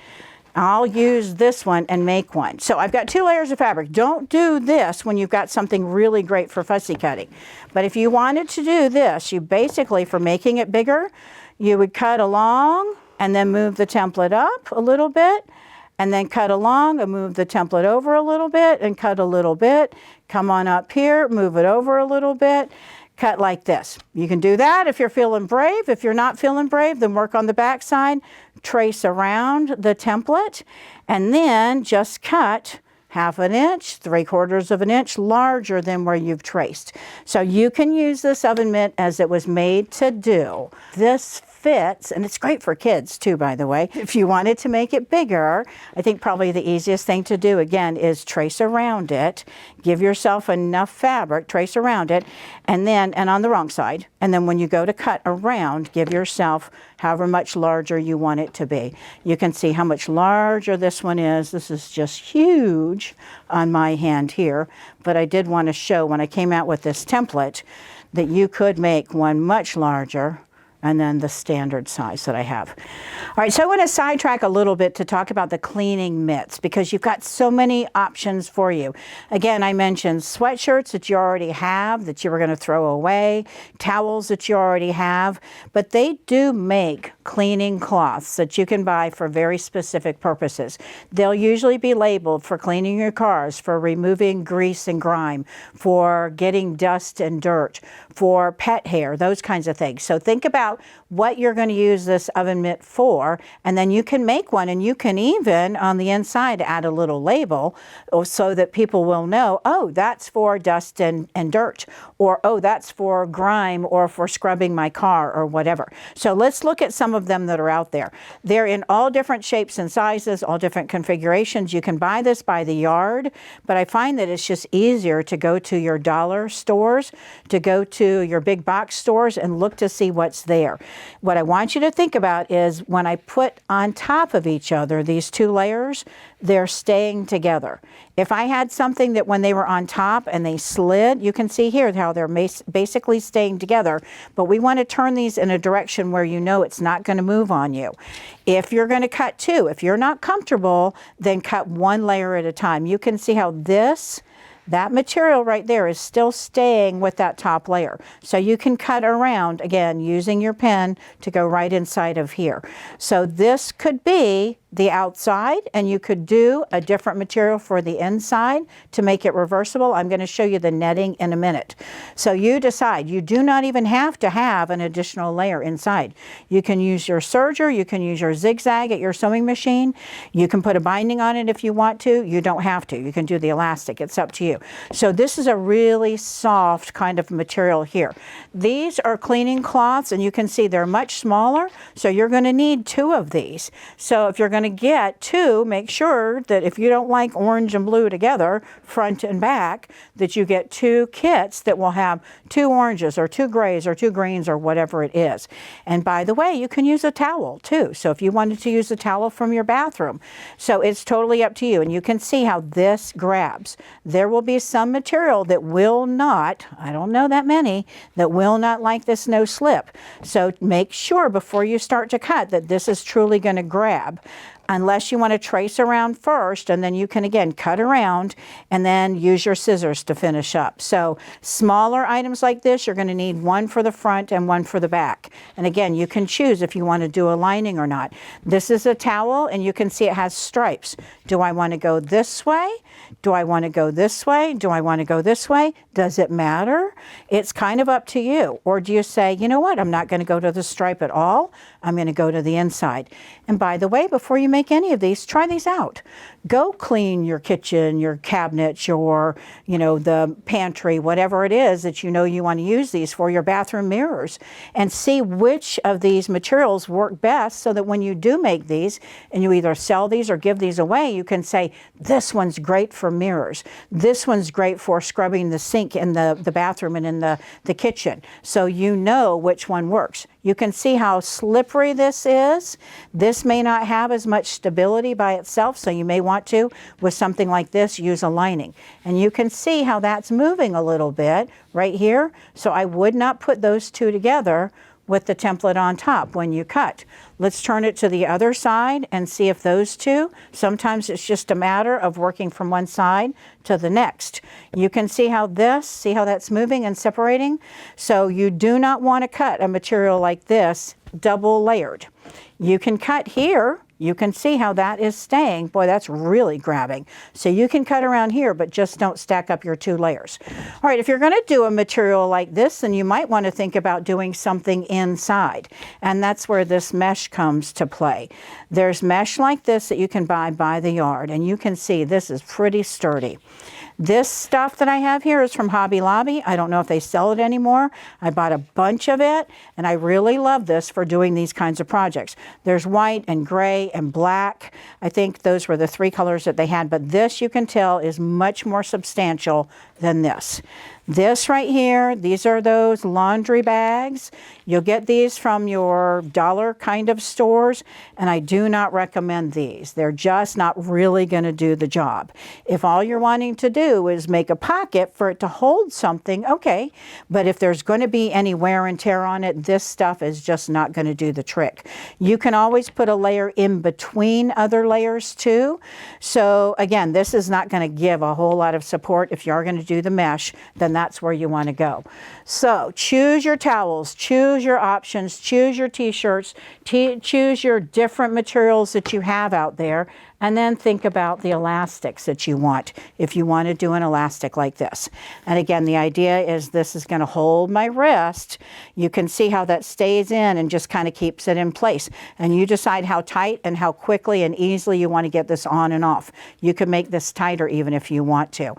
I'll use this one and make one. So I've got 2 layers of fabric. Don't do this when you've got something really great for fussy cutting. But if you wanted to do this, you basically, for making it bigger, you would cut along and then move the template up a little bit, and then cut along and move the template over a little bit and cut a little bit. Come on up here, move it over a little bit. Cut like this. You can do that if you're feeling brave. If you're not feeling brave, then work on the back side, trace around the template, and then just cut 1/2 inch, 3/4 of an inch larger than where you've traced. So you can use this oven mitt as it was made to do. This fits, and it's great for kids too, by the way. If you wanted to make it bigger, I think probably the easiest thing to do, again, is trace around it. Give yourself enough fabric, trace around it, and on the wrong side. And then when you go to cut around, give yourself however much larger you want it to be. You can see how much larger this one is. This is just huge on my hand here, but I did want to show when I came out with this template that you could make one much larger and then the standard size that I have. All right, so I want to sidetrack a little bit to talk about the cleaning mitts because you've got so many options for you. Again, I mentioned sweatshirts that you already have that you were going to throw away, towels that you already have, but they do make cleaning cloths that you can buy for very specific purposes. They'll usually be labeled for cleaning your cars, for removing grease and grime, for getting dust and dirt, for pet hair, those kinds of things. So think about what you're going to use this oven mitt for, and then you can make one, and you can even on the inside add a little label so that people will know, oh, that's for dust and dirt, or oh, that's for grime or for scrubbing my car or whatever. So let's look at some of them that are out there. They're in all different shapes and sizes, all different configurations. You can buy this by the yard, but I find that it's just easier to go to your dollar stores, to go to your big box stores and look to see what's there. there. What I want you to think about is when I put on top of each other these two layers, they're staying together. If I had something that when they were on top and they slid, you can see here how they're basically staying together, but we want to turn these in a direction where you know it's not going to move on you. If you're going to cut two, if you're not comfortable, then cut one layer at a time. You can see how that material right there is still staying with that top layer. So you can cut around, again, using your pen to go right inside of here. So this could be the outside, and you could do a different material for the inside to make it reversible. I'm going to show you the netting in a minute. So you decide. You do not even have to have an additional layer inside. You can use your serger, you can use your zigzag at your sewing machine. You can put a binding on it if you want to. You don't have to. You can do the elastic. It's up to you. So this is a really soft kind of material here. These are cleaning cloths, and you can see they're much smaller, so you're going to need two of these. So if you're going to get two, make sure that if you don't like orange and blue together, front and back, that you get two kits that will have two oranges or two grays or two greens or whatever it is. And by the way, you can use a towel too. So if you wanted to use a towel from your bathroom, so it's totally up to you. And you can see how this grabs. There will be some material that will not, I don't know that many, that will not like this no slip. So make sure before you start to cut that this is truly going to grab. Unless you want to trace around first, and then you can again cut around and then use your scissors to finish up. So smaller items like this, you're going to need one for the front and one for the back. And again, you can choose if you want to do a lining or not. This is a towel, and you can see it has stripes. Do I want to go this way? Do I want to go this way? Do I want to go this way? Does it matter? It's kind of up to you. Or do you say, you know what, I'm not going to go to the stripe at all. I'm going to go to the inside. And by the way, before you make any of these, try these out. Go clean your kitchen, your cabinets, your, the pantry, whatever it is that you know you want to use these for, your bathroom mirrors, and see which of these materials work best so that when you do make these and you either sell these or give these away, you can say, this one's great for mirrors. This one's great for scrubbing the sink in the bathroom and in the kitchen. So you know which one works. You can see how slippery this is. This may not have as much stability by itself, so you may want to, with something like this, use a lining. And you can see how that's moving a little bit right here. So I would not put those two together with the template on top when you cut. Let's turn it to the other side and see if those two, sometimes it's just a matter of working from one side to the next. You can see how that's moving and separating. So you do not want to cut a material like this double layered. You can cut here. You can see how that is staying. Boy, that's really grabbing. So you can cut around here, but just don't stack up your two layers. All right, if you're going to do a material like this, then you might want to think about doing something inside. And that's where this mesh comes to play. There's mesh like this that you can buy by the yard, and you can see this is pretty sturdy. This stuff that I have here is from Hobby Lobby. I don't know if they sell it anymore. I bought a bunch of it, and I really love this for doing these kinds of projects. There's white and gray and black. I think those were the three colors that they had, but this, you can tell, is much more substantial than this. This right here, these are those laundry bags. You'll get these from your dollar kind of stores, and I do not recommend these. They're just not really going to do the job. If all you're wanting to do is make a pocket for it to hold something, okay, but if there's going to be any wear and tear on it, this stuff is just not going to do the trick. You can always put a layer in between other layers too. So again, this is not going to give a whole lot of support. If you are going to do the mesh, then that's where you want to go. So choose your towels, choose your options, choose your t-shirts, choose your different materials that you have out there, and then think about the elastics that you want if you want to do an elastic like this. And again, the idea is this is going to hold my wrist. You can see how that stays in and just kind of keeps it in place. And you decide how tight and how quickly and easily you want to get this on and off. You can make this tighter even if you want to.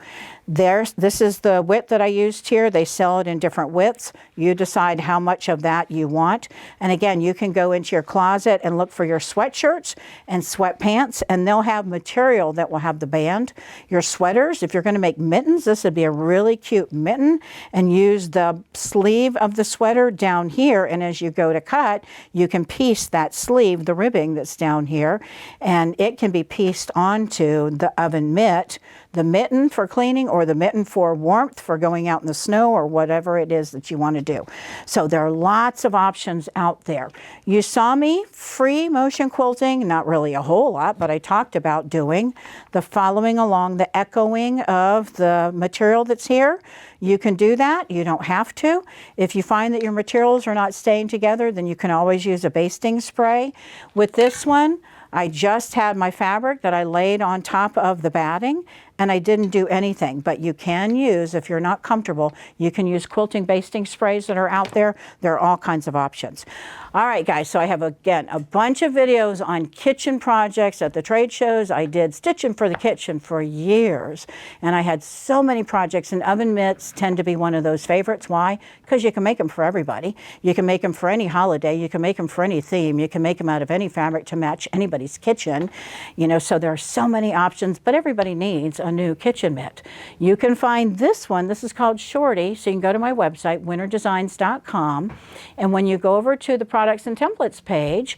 This is the width that I used here. They sell it in different widths. You decide how much of that you want. And again, you can go into your closet and look for your sweatshirts and sweatpants, and they'll they'll have material that will have the band. Your sweaters, if you're going to make mittens, this would be a really cute mitten, and use the sleeve of the sweater down here, and as you go to cut, you can piece that sleeve, the ribbing that's down here, and it can be pieced onto the oven mitt, the mitten for cleaning or the mitten for warmth for going out in the snow or whatever it is that you want to do. So there are lots of options out there. You saw me free motion quilting, not really a whole lot, but I talked about doing the following along the echoing of the material that's here. You can do that. You don't have to. If you find that your materials are not staying together, then you can always use a basting spray. With this one, I just had my fabric that I laid on top of the batting, and I didn't do anything. But you can use, if you're not comfortable, you can use quilting basting sprays that are out there. There are all kinds of options. All right, guys, so I have, again, a bunch of videos on kitchen projects at the trade shows. I did stitching for the kitchen for years, and I had so many projects, and oven mitts tend to be one of those favorites. Why? Because you can make them for everybody. You can make them for any holiday. You can make them for any theme. You can make them out of any fabric to match anybody's kitchen. You know, so there are so many options, but everybody needs a new kitchen mitt. You can find this one. This is called Shorty, so you can go to my website, winterdesigns.com, and when you go over to the products and templates page,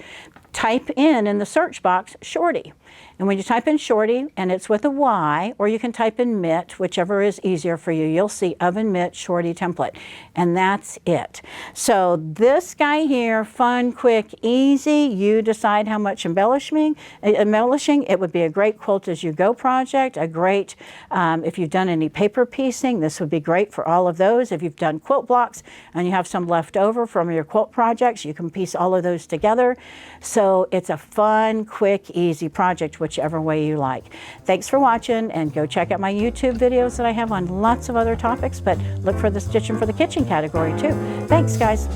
type in the search box Shorty. And when you type in Shorty, and it's with a Y, or you can type in Mitt, whichever is easier for you, you'll see Oven Mitt Shorty template. And that's it. So this guy here, fun, quick, easy. You decide how much embellishing. It would be a great quilt as you go project, a great, if you've done any paper piecing, this would be great for all of those. If you've done quilt blocks and you have some left over from your quilt projects, you can piece all of those together. So it's a fun, quick, easy project, whichever way you like. Thanks for watching, and go check out my YouTube videos that I have on lots of other topics, but look for the Stitching for the Kitchen category too. Thanks, guys.